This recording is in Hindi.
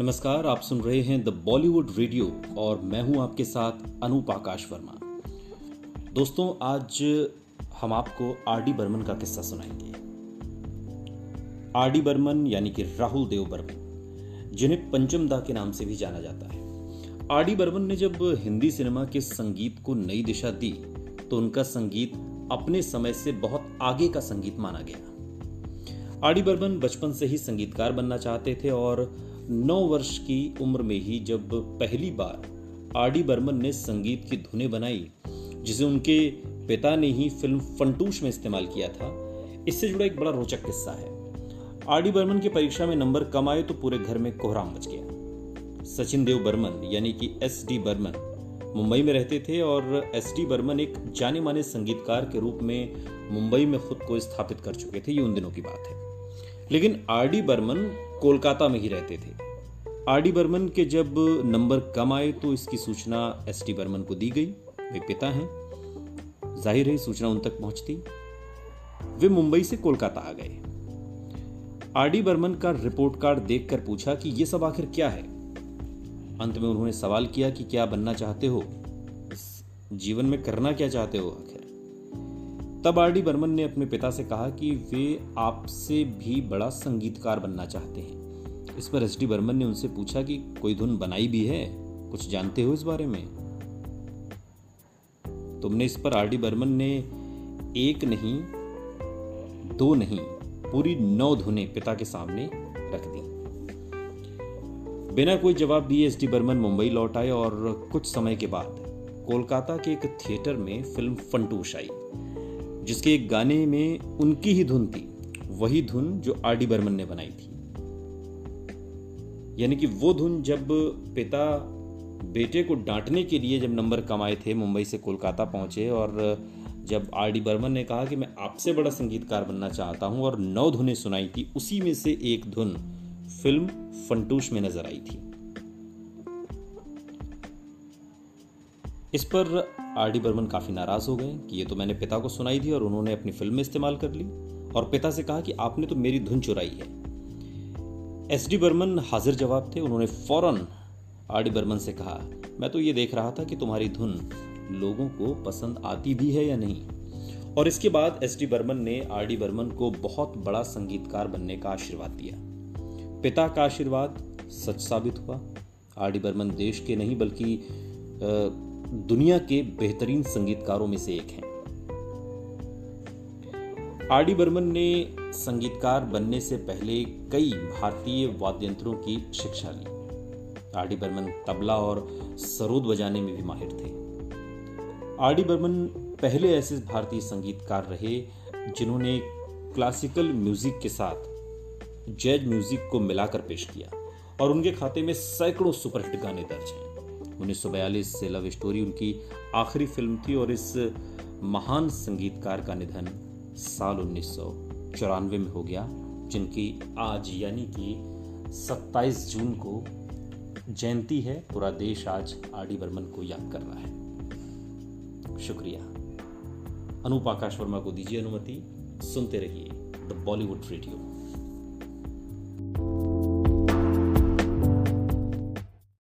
नमस्कार, आप सुन रहे हैं द बॉलीवुड रेडियो और मैं हूं आपके साथ अनूप आकाश वर्मा। दोस्तों, आज हम आपको आर.डी. बर्मन का किस्सा सुनाएंगे। आर.डी. बर्मन यानी कि राहुल देव बर्मन, जिन्हें पंचम दा के नाम से भी जाना जाता है। आर.डी. बर्मन ने जब हिंदी सिनेमा के संगीत को नई दिशा दी तो उनका संगीत अपने समय से बहुत आगे का संगीत माना गया। आर.डी. बर्मन बचपन से ही संगीतकार बनना चाहते थे और 9 वर्ष की उम्र में ही जब पहली बार आर.डी. बर्मन ने संगीत की धुनें बनाई, जिसे उनके पिता ने ही फिल्म फंटूश में इस्तेमाल किया था, इससे जुड़ा एक बड़ा रोचक किस्सा है। आर.डी. बर्मन की परीक्षा में नंबर कम आए तो पूरे घर में कोहराम मच गया। सचिन देव बर्मन यानी कि एस.डी. बर्मन मुंबई में रहते थे और एस.डी. बर्मन एक जाने माने संगीतकार के रूप में मुंबई में खुद को स्थापित कर चुके थे। ये उन दिनों की बात है। लेकिन आर.डी. बर्मन कोलकाता में ही रहते थे। आर.डी. बर्मन के जब नंबर कम आए तो इसकी सूचना एस.डी. बर्मन को दी गई। वे पिता हैं, जाहिर है सूचना उन तक पहुंचती। वे मुंबई से कोलकाता आ गए। आर.डी. बर्मन का रिपोर्ट कार्ड देखकर पूछा कि ये सब आखिर क्या है। अंत में उन्होंने सवाल किया कि क्या बनना चाहते हो, इस जीवन में करना क्या चाहते हो आखिर। तब आर.डी. बर्मन ने अपने पिता से कहा कि वे आपसे भी बड़ा संगीतकार बनना चाहते हैं। इस पर एस.डी. बर्मन ने उनसे पूछा कि कोई धुन बनाई भी है, कुछ जानते हो इस बारे में। तुमने इस पर आर.डी. बर्मन ने 1 नहीं 2 नहीं पूरी 9 धुनें पिता के सामने रख दी। बिना कोई जवाब दिए एस.डी. बर्मन मुंबई लौट आए और कुछ समय के बाद कोलकाता के एक थिएटर में फिल्म फंटूश आई, जिसके एक गाने में उनकी ही धुन थी, वही धुन जो आर.डी. बर्मन ने बनाई थी। यानी कि वो धुन जब पिता बेटे को डांटने के लिए जब नंबर कम आए थे, मुंबई से कोलकाता पहुंचे और जब आर.डी. बर्मन ने कहा कि मैं आपसे बड़ा संगीतकार बनना चाहता हूं और 9 धुनें सुनाई थी, उसी में से एक धुन फिल्म फंटूश में नजर आई थी। इस पर आर.डी. बर्मन काफी नाराज हो गए कि ये तो मैंने पिता को सुनाई थी और उन्होंने अपनी फिल्म में इस्तेमाल कर ली, और पिता से कहा कि आपने तो मेरी धुन चुराई है। एस.डी. बर्मन हाजिर जवाब थे। उन्होंने फौरन आर.डी. बर्मन से कहा, मैं तो ये देख रहा था कि तुम्हारी धुन लोगों को पसंद आती भी है या नहीं। और इसके बाद एस.डी. बर्मन ने आर.डी. बर्मन को बहुत बड़ा संगीतकार बनने का आशीर्वाद दिया। पिता का आशीर्वाद सच साबित हुआ। आर.डी. बर्मन देश के नहीं बल्कि दुनिया के बेहतरीन संगीतकारों में से एक हैं। आर.डी. बर्मन ने संगीतकार बनने से पहले कई भारतीय वाद्य यंत्रों की शिक्षा ली। आर.डी. बर्मन तबला और सरोद बजाने में भी माहिर थे। आर.डी. बर्मन पहले ऐसे भारतीय संगीतकार रहे जिन्होंने क्लासिकल म्यूजिक के साथ जैज म्यूजिक को मिलाकर पेश किया, और उनके खाते में सैकड़ों सुपरहिट गाने दर्ज हैं। 1942 से लव स्टोरी उनकी आखिरी फिल्म थी और इस महान संगीतकार का निधन साल 1994 में हो गया, जिनकी आज यानी कि 27 जून को जयंती है। पूरा देश आज आर.डी. बर्मन को याद कर रहा है। शुक्रिया। अनूप आकाश वर्मा को दीजिए अनुमति। सुनते रहिए द बॉलीवुड रेडियो।